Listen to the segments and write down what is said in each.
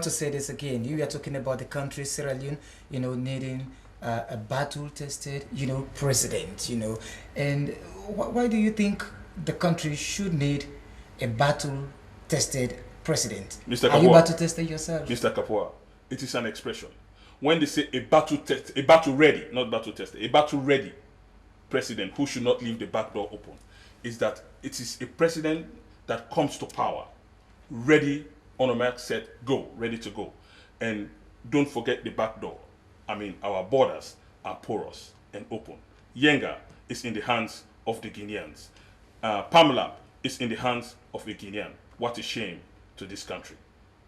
To say this again, you are talking about the country Sierra Leone, needing a battle-tested, president, and why do you think the country should need a battle-tested president? Mr. Are you Kapua, battle-tested yourself? Mr. Kapua, it is an expression. When they say a battle test, a battle ready, not battle tested, a battle ready president who should not leave the back door open, is that it is a president that comes to power ready, on a mark, set, go, ready to go. And don't forget the back door. I mean, our borders are porous and open. Yenga is in the hands of the Guineans. Pamela is in the hands of a Guinean. What a shame to this country.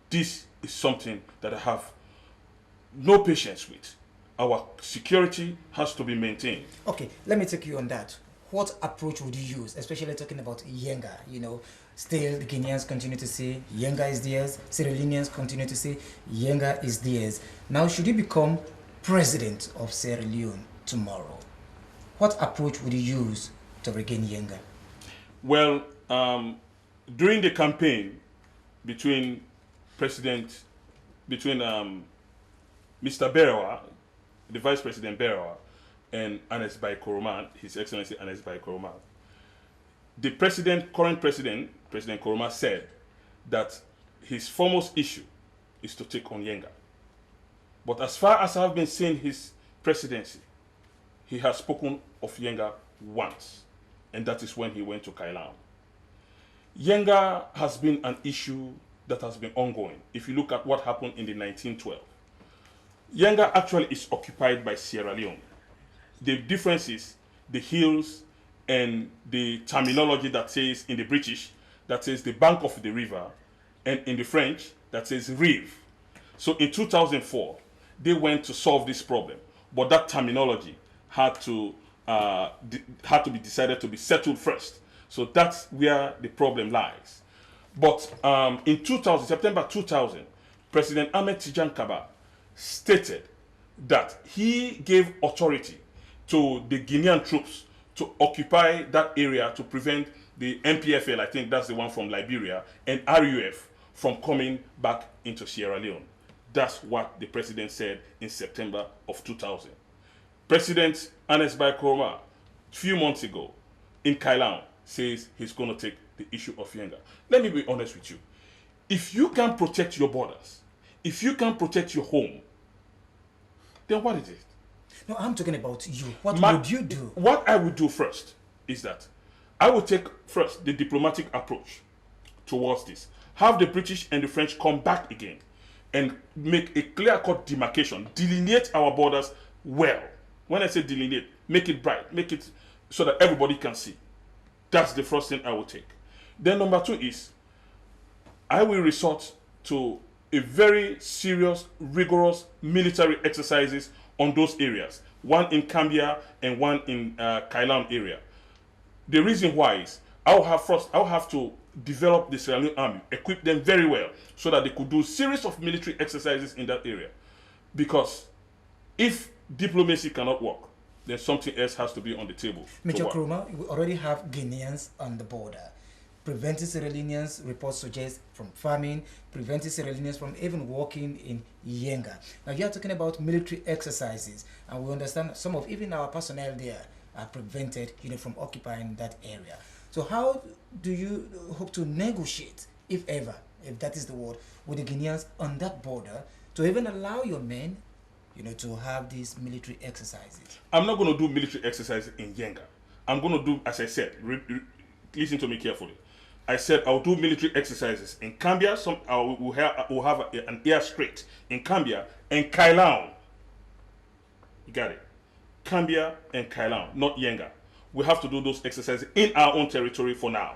This is something that I have no patience with. Our security has to be maintained. Okay, let me take you on that. What approach would you use, especially talking about Yenga? Still the Guineans continue to say Yenga is theirs. Sierra Leoneans continue to say Yenga is theirs. Now, should you become president of Sierra Leone tomorrow, what approach would you use to regain Yenga? Well, during the campaign between Mr. Berewa, the Vice President Berewa, and Koroma, His Excellency Koroma, the current president, President Koroma, said that his foremost issue is to take on Yenga. But as far as I've been seeing his presidency, he has spoken of Yenga once, and that is when he went to Kailan. Yenga has been an issue that has been ongoing. If you look at what happened in the 1912, Yenga actually is occupied by Sierra Leone. The difference is the hills and the terminology that says in the British, that says the bank of the river, and in the French, that says rive. So in 2004, they went to solve this problem, but that terminology had to be decided to be settled first. So that's where the problem lies. But in September 2000, President Ahmed Tijan Kaba stated that he gave authority to the Guinean troops to occupy that area to prevent the MPFL, I think that's the one from Liberia, and RUF from coming back into Sierra Leone. That's what the president said in September of 2000. President Ismael Koroma, a few months ago, in Kailan, says he's going to take the issue of Yenga. Let me be honest with you. If you can protect your borders, if you can protect your home, then what is it? No, I'm talking about you. What would you do? What I would do first is that I would take first the diplomatic approach towards this. Have the British and the French come back again and make a clear-cut demarcation, delineate our borders well. When I say delineate, make it bright, make it so that everybody can see. That's the first thing I will take. Then number two is, I will resort to a very serious, rigorous military exercises on those areas. One in Cambia and one in Kailan area. The reason why is, I'll have to develop the Sierra Leone army, equip them very well, so that they could do series of military exercises in that area. Because if diplomacy cannot work, then something else has to be on the table. Major Koroma, we already have Guineans on the border. Preventing Sierra Leoneans, reports suggest, from farming, preventing Sierra Leoneans from even working in Yenga. Now you are talking about military exercises, and we understand some of even our personnel there are prevented, from occupying that area. So how do you hope to negotiate, if ever, if that is the word, with the Guineans on that border to even allow your men, to have these military exercises? I'm not going to do military exercises in Yenga. I'm going to do, as I said, listen to me carefully. I said I'll do military exercises in Cambia. We'll have an airstraight in Cambia and Kailan. You got it. Cambia and Kailan, not Yenga. We have to do those exercises in our own territory for now.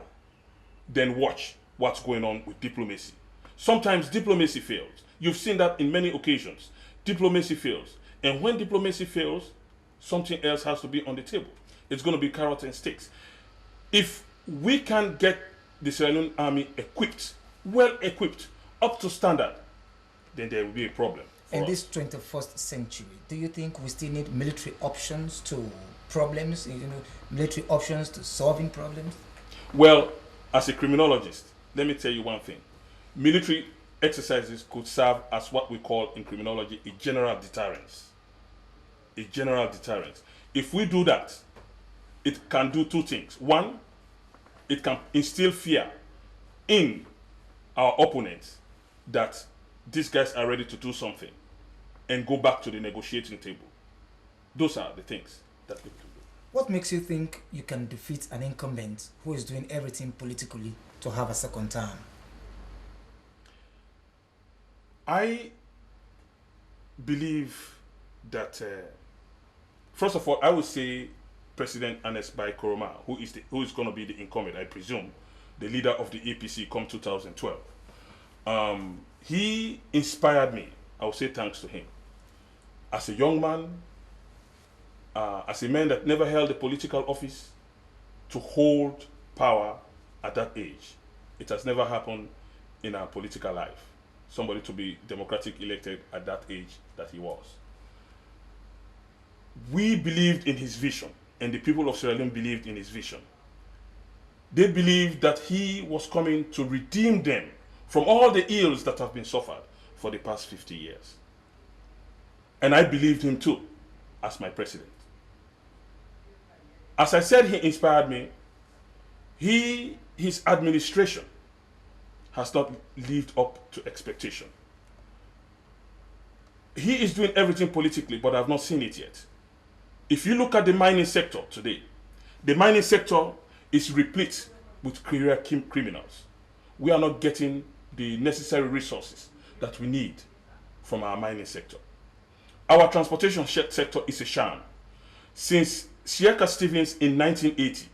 Then watch what's going on with diplomacy. Sometimes diplomacy fails. You've seen that in many occasions. Diplomacy fails. And when diplomacy fails, something else has to be on the table. It's going to be carrot and sticks. If we can get the Sierra Leone army equipped, well equipped, up to standard, then there will be a problem. In this 21st century, do you think we still need military options to problems, military options to solving problems? Well, as a criminologist, let me tell you one thing. Military exercises could serve as what we call in criminology a general deterrence. A general deterrence. If we do that, it can do two things. One, it can instill fear in our opponents that these guys are ready to do something and go back to the negotiating table. Those are the things that we can do. What makes you think you can defeat an incumbent who is doing everything politically to have a second term? I believe that, first of all, I would say President Ismael Koroma, who is going to be the incumbent, I presume, the leader of the APC come 2012. He inspired me. I will say thanks to him. As a young man, as a man that never held a political office, to hold power at that age. It has never happened in our political life. Somebody to be democratically elected at that age that he was. We believed in his vision, and the people of Sierra Leone believed in his vision. They believed that he was coming to redeem them from all the ills that have been suffered for the past 50 years. And I believed him too, as my president. As I said, he inspired me. His administration has not lived up to expectation. He is doing everything politically, but I've not seen it yet. If you look at the mining sector today, the mining sector is replete with career criminals. We are not getting the necessary resources that we need from our mining sector. Our transportation sector is a sham. Since Siaka Stevens in 1980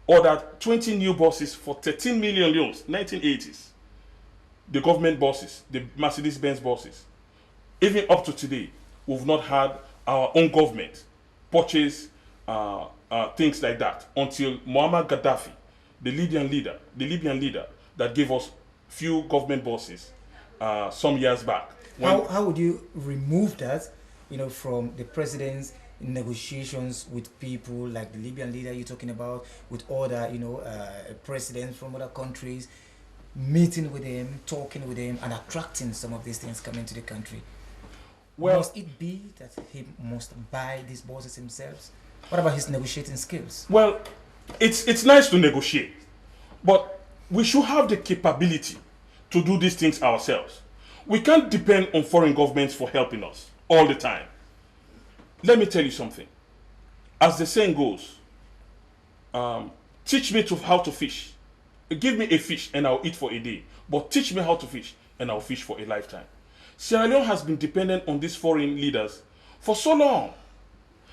ordered 20 new buses for 13 million euros, 1980s, the government buses, the Mercedes-Benz buses, even up to today, we've not had our own government purchase things like that until Muammar Gaddafi, the Libyan leader that gave us few government buses some years back. How would you remove that, from the president's negotiations with people like the Libyan leader you're talking about, with other, presidents from other countries, meeting with him, talking with him, and attracting some of these things coming to the country? Well, must it be that he must buy these buses himself? What about his negotiating skills? Well, it's nice to negotiate, but we should have the capability to do these things ourselves. We can't depend on foreign governments for helping us all the time. Let me tell you something. As the saying goes, teach me how to fish. Give me a fish and I'll eat for a day. But teach me how to fish and I'll fish for a lifetime. Sierra Leone has been dependent on these foreign leaders for so long.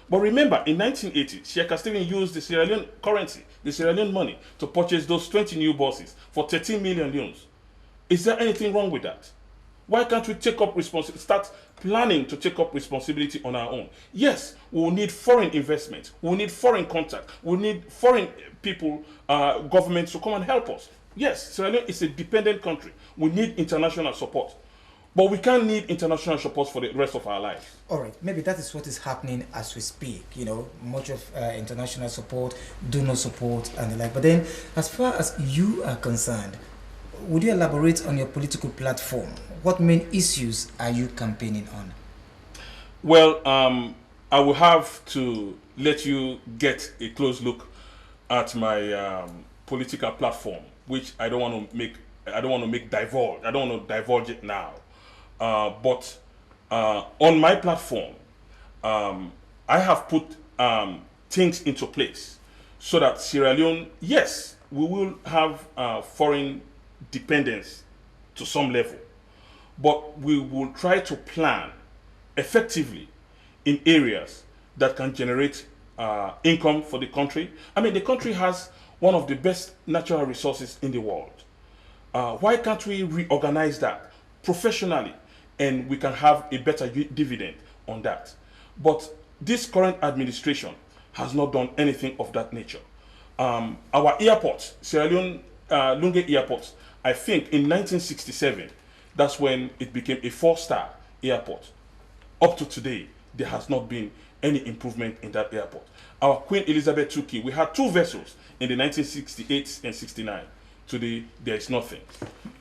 But remember, in 1980, Siaka Stevens used the Sierra Leone currency, the Sierra Leone money, to purchase those 20 new buses for 13 million euros. Is there anything wrong with that? Why can't we take up responsibility, start planning to take up responsibility on our own? Yes, we will need foreign investment. We will need foreign contact. We will need foreign people, governments to come and help us. Yes, Sierra Leone is a dependent country. We need international support. But we can't need international support for the rest of our lives. All right, maybe that is what is happening as we speak. Much of international support, donor support, and the like. But then, as far as you are concerned, would you elaborate on your political platform? What main issues are you campaigning on? Well, I will have to let you get a close look at my political platform, which I don't want to divulge it now. But on my platform, I have put things into place so that Sierra Leone, yes, we will have foreign dependence to some level, but we will try to plan effectively in areas that can generate income for the country. I mean, the country has one of the best natural resources in the world. Why can't we reorganize that professionally, and we can have a better dividend on that? But this current administration has not done anything of that nature. Our airports, Sierra Leone Lunge Airport, I think in 1967, that's when it became a 4-star airport. Up to today, there has not been any improvement in that airport. Our Queen Elizabeth II, we had 2 vessels in the 1968 and 69. Today, there is nothing.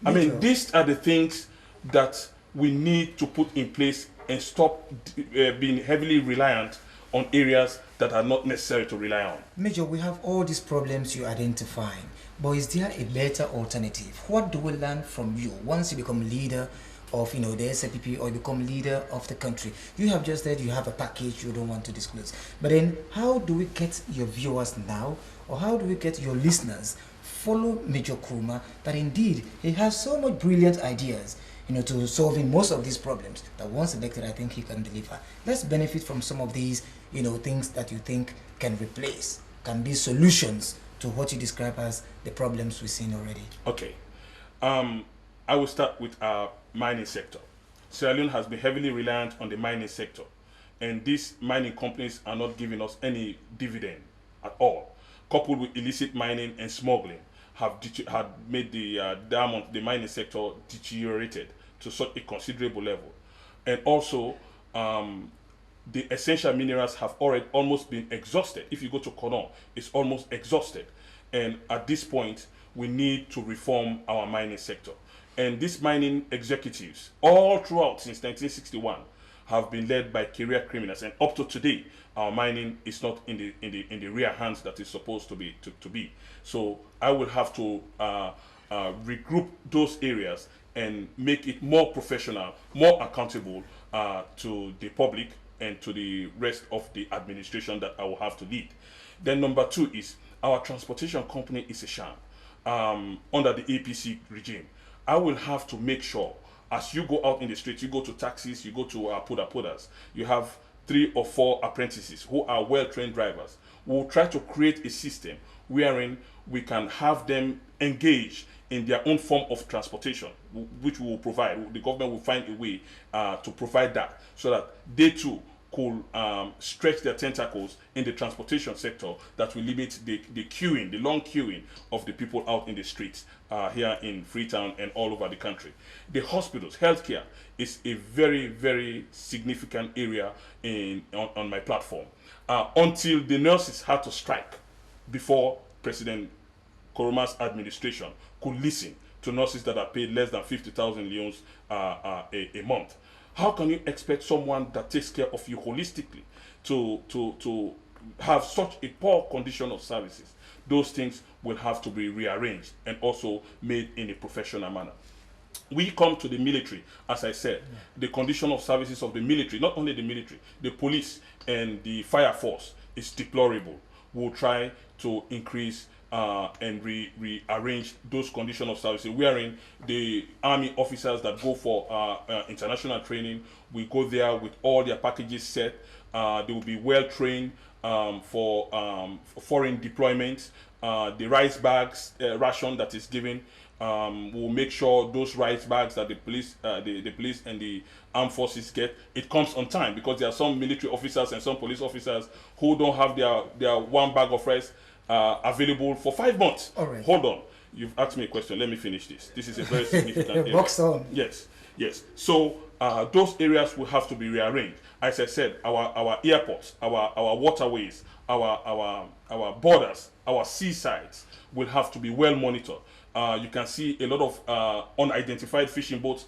I mean, these are the things that we need to put in place and stop being heavily reliant on areas that are not necessary to rely on. Major, we have all these problems you're identifying, but is there a better alternative? What do we learn from you once you become leader of the SLPP or you become leader of the country? You have just said you have a package you don't want to disclose, but then how do we get your viewers now, or how do we get your listeners follow Major Koroma, that indeed he has so much brilliant ideas to solving most of these problems, that once elected, I think he can deliver. Let's benefit from some of these, things that you think can be solutions to what you describe as the problems we've seen already. Okay. I will start with our mining sector. Sierra Leone has been heavily reliant on the mining sector, and these mining companies are not giving us any dividend at all, coupled with illicit mining and smuggling had made the mining sector deteriorated to such a considerable level. And also, the essential minerals have already almost been exhausted. If you go to Koroma, it's almost exhausted. And at this point, we need to reform our mining sector. And these mining executives, all throughout since 1961, have been led by career criminals. And up to today, our mining is not in the real hands that it's supposed to be. So I will have to regroup those areas and make it more professional, more accountable to the public and to the rest of the administration that I will have to lead. Then number two is our transportation company is a sham under the APC regime. I will have to make sure, as you go out in the streets, you go to taxis, you go to podas, you have 3 or 4 apprentices who are well-trained drivers. We'll try to create a system wherein we can have them engage in their own form of transportation, which we will provide. The government will find a way to provide that, so that they too could stretch their tentacles in the transportation sector, that will limit the queuing, the long queuing of the people out in the streets here in Freetown and all over the country. The hospitals, healthcare is a very, very significant area on my platform. Until the nurses had to strike before President Koroma's administration could listen to nurses that are paid less than 50,000 leones a month. How can you expect someone that takes care of you holistically to have such a poor condition of services? Those things will have to be rearranged and also made in a professional manner. We come to the military, as I said, the condition of services of the military, not only the military, the police and the fire force is deplorable. We'll try to increase and rearrange those conditions of services, wherein the army officers that go for international training, we go there with all their packages set. They will be well trained for foreign deployments. The rice bags ration that is given, we'll make sure those rice bags that the police and the armed forces get, it comes on time, because there are some military officers and some police officers who don't have their one bag of rice available for 5 months. All right. Hold on. You've asked me a question. Let me finish this. This is a very significant area. Box on. Yes. So those areas will have to be rearranged. As I said, our airports, our waterways, our borders, our seasides will have to be well monitored. You can see a lot of unidentified fishing boats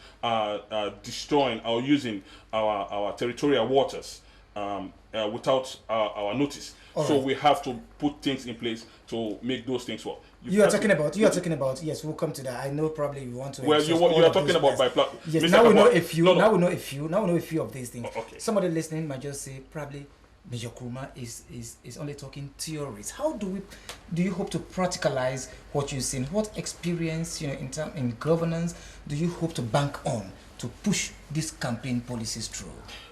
destroying or using our territorial waters without our notice. So we have to put things in place to make those things work. You are talking about. Yes, we'll come to that. I know probably you want to. Well, you are talking about by plot. Yes. Now we know a few. Now we know a few of these things. Okay. Somebody listening might just say probably Major Koroma is only talking theories. How do you hope to practicalize what you've seen? What experience in governance do you hope to bank on to push these campaign policies through?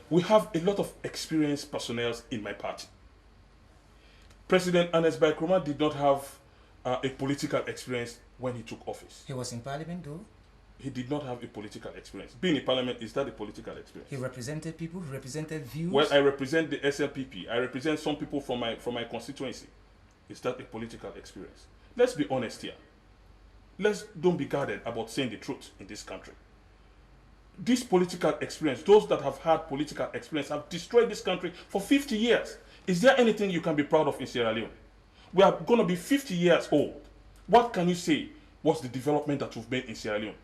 We have a lot of experienced personnel in my party. President Ismael Koroma did not have a political experience when he took office. He was in parliament though? He did not have a political experience. Being in parliament, is that a political experience? He represented people, he represented views? Well, I represent the SLPP. I represent some people from my constituency. Is that a political experience? Let's be honest here. Don't be guarded about saying the truth in this country. This political experience, those that have had political experience have destroyed this country for 50 years. Is there anything you can be proud of in Sierra Leone? We are going to be 50 years old. What can you say was the development that we've made in Sierra Leone?